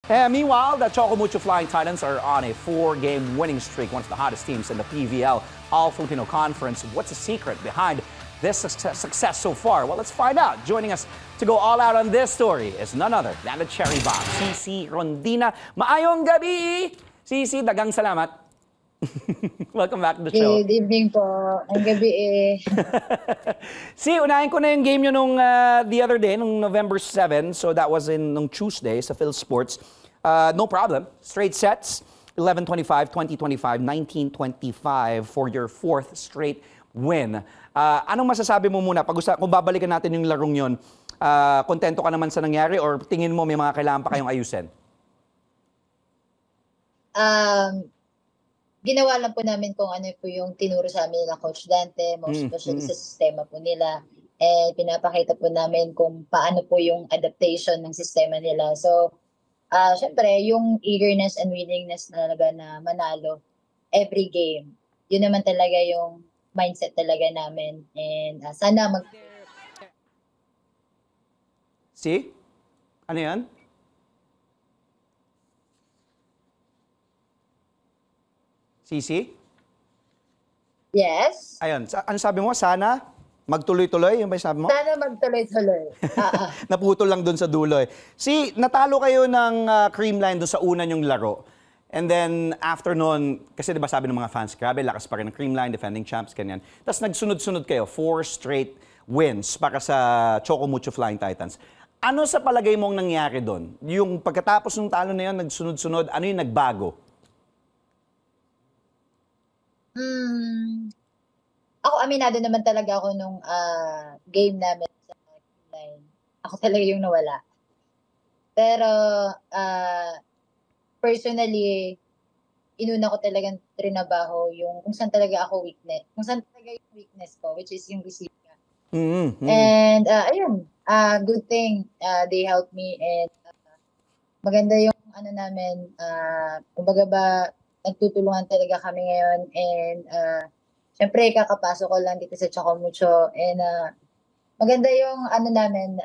Meanwhile, the Choco Mucho Flying Titans are on a 4-game winning streak, one of the hottest teams in the PVL All-Filipino Conference. What's the secret behind this success so far? Well, let's find out. Joining us to go all out on this story is none other than the Cherry Bomb, CC Rondina. Maayong gabi! CC, dagang salamat. Welcome back to the show. Good evening po. Ang gabi eh. See, unahin ko na yung game nyo nung the other day, nung November 7. So that was nung Tuesday sa Phil Sports. No problem. Straight sets. 11-25, 20-25, 19-25 for your 4th straight win. Anong masasabi mo muna? Kung babalikan natin yung larong yun, kontento ka naman sa nangyari or tingin mo may mga kailangan pa kayong ayusin? Ginawa lang po namin kung ano po yung tinuro sa amin ng Coach Dante, most especially sa sistema po nila. And pinapakita po namin kung paano po yung adaptation ng sistema nila. So, syempre, yung eagerness and willingness talaga na manalo every game. Yun naman talaga yung mindset talaga namin. And sana See? Ano yan? CC? Yes? Ayun. Ano sabi mo? Sana magtuloy-tuloy? Yung ba yung sabi mo? Sana magtuloy-tuloy. Naputol lang dun sa dulo eh. See, natalo kayo ng Creamline dun sa una yung laro. And then, after nun, kasi diba sabi ng mga fans, grabe, lakas pa rin ng Creamline, defending champs, ganyan. Tapos nagsunod-sunod kayo, 4 straight wins para sa Choco Mucho Flying Titans. Ano sa palagay mong nangyari dun? Yung pagkatapos ng talo na yun, nagsunod-sunod, ano yung nagbago? Ako, aminado naman talaga ako nung game namin sa line. Ako talaga yung nawala. Pero, personally, inuna ko talagang trinabaho yung kung saan talaga ako weakness. Kung saan talaga yung weakness ko, which is yung receiver. And, ayun, good thing, they helped me and maganda yung ano namin, kumbaga ba, nagtutulungan talaga kami ngayon and syempre kakapasok ko lang dito sa Choco Mucho and maganda yung ano namin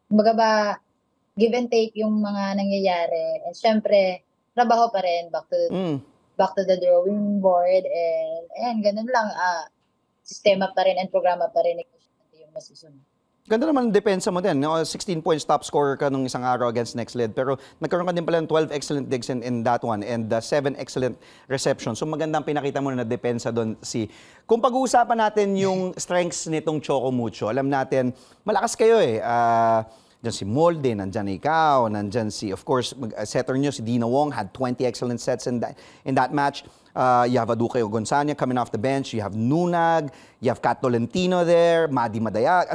kumbaga ba give and take yung mga nangyayari and syempre trabaho pa rin back to the drawing board and ganun lang sistema pa rin and programa pa rin yung masusunod. Ganda naman ang depensa mo din. 16 points top scorer ka nung isang araw against Next Led. Pero nagkaroon ka din pala ng 12 excellent digs in that one and 7 excellent receptions. So magandang pinakita mo na depensa doon. Kung pag-uusapan natin yung strengths nitong Choco Mucho, alam natin, malakas kayo eh. Diyan si Molde, nandyan ikaw, nandyan of course, setter nyo, si Dina Wong had 20 excellent sets in that match. You have Aduque Gonzania coming off the bench. You have Nunag. You have Kat Tolentino there. Madi Madaya.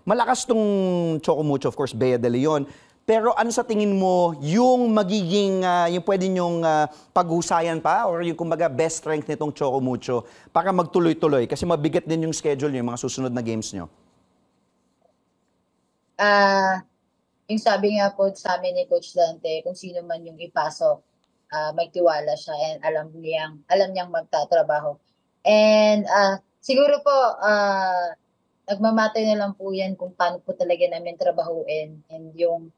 Malakas tong Choco Mucho, of course, Bea de Leon. Pero ano sa tingin mo yung magiging, yung pwede nyong pag-usayan pa or yung kumbaga best strength nitong Choco Mucho para magtuloy-tuloy? Kasi mabigat din yung schedule nyo, yung mga susunod na games nyo. Yung sabi nga po sa amin ni Coach Dante, kung sino man yung ipasok, may tiwala siya and alam niyang magtatrabaho. And siguro po, nagmamatter na lang po yan kung paano po talaga namin trabahuin and yung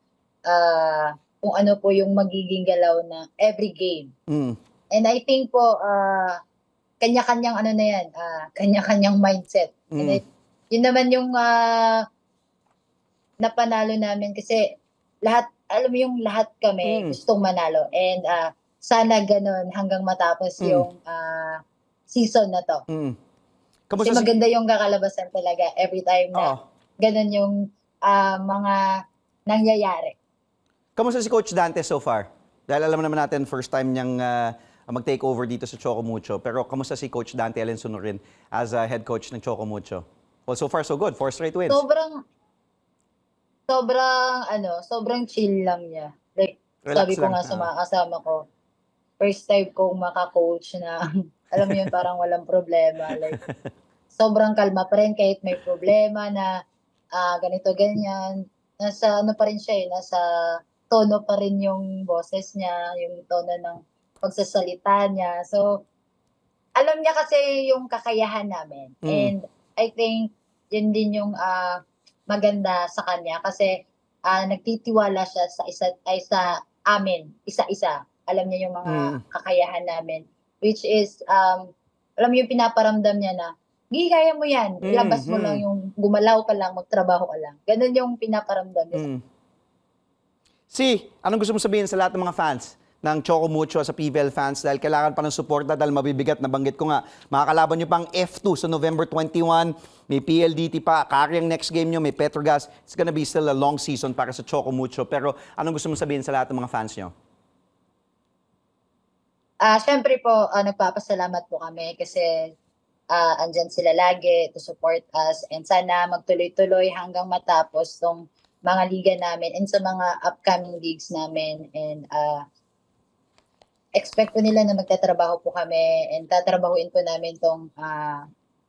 kung ano po yung magiging galaw na every game. And I think po, kanya-kanyang ano na yan, kanya-kanyang mindset. And yun naman yung napanalo namin kasi lahat, alam mo yung lahat kami gustong manalo. And sana ganun hanggang matapos yung season na to. Kasi maganda yung kakalabasan talaga every time na ganun yung mga nangyayari. Kamusta si Coach Dante so far? Dahil alam naman natin first time niyang mag-take over dito sa Choco Mucho. Pero kamusta si Coach Dante Alensunurin as a head coach ng Choco Mucho? Well, so far so good. 4 straight wins. Sobrang chill lang niya. Like, relax sabi ko lang, nga sa mga kasama ko, first time kong maka-coach na, alam mo yun, parang walang problema. Like, sobrang kalma pa rin kahit may problema na ganito, ganyan. Nasa, ano pa rin siya nasa tono pa rin yung boses niya, yung tono ng pagsasalita niya. So, alam niya kasi yung kakayahan namin. And I think, yun din yung maganda sa kanya kasi nagtitiwala siya sa amin, isa-isa. Alam niya yung mga kakayahan namin, which is, alam mo yung pinaparamdam niya na, "Gi, kaya mo yan, ilabas mo lang yung gumalaw ka lang, magtrabaho ka lang." Ganun yung pinaparamdam niya. Anong gusto mo sabihin sa lahat ng mga fans ng Choco Mucho, sa PVL fans, dahil kailangan pa ng suporta dahil mabibigat, na banggit ko nga, makakalaban nyo pang F2 sa November 21, may PLDT pa, kari ang next game nyo, may Petrogas. It's gonna be still a long season para sa Choco Mucho. Pero anong gusto mo sabihin sa lahat ng mga fans nyo? Siyempre po, nagpapasalamat po kami kasi andyan sila lagi to support us, and sana magtuloy-tuloy hanggang matapos tong mga liga namin and sa mga upcoming leagues namin, and expect po nila na magtatrabaho po kami and tatrabahuin po namin tong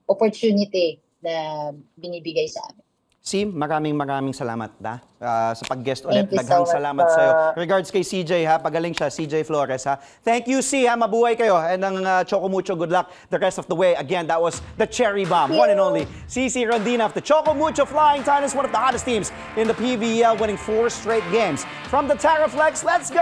opportunity na binibigay sa amin. Maraming salamat sa pag-guest ulit. Thank you so Daghang much salamat po. sa'yo. Regards kay CJ ha, pagaling siya, CJ Flores ha. Thank you mabuhay kayo. And ang Choco Mucho, good luck the rest of the way. Again, that was the Cherry Bomb, one and only CC Rondina of the Choco Mucho Flying Tigers, one of the hottest teams in the PVL, winning 4 straight games. From the Terraflex, let's go!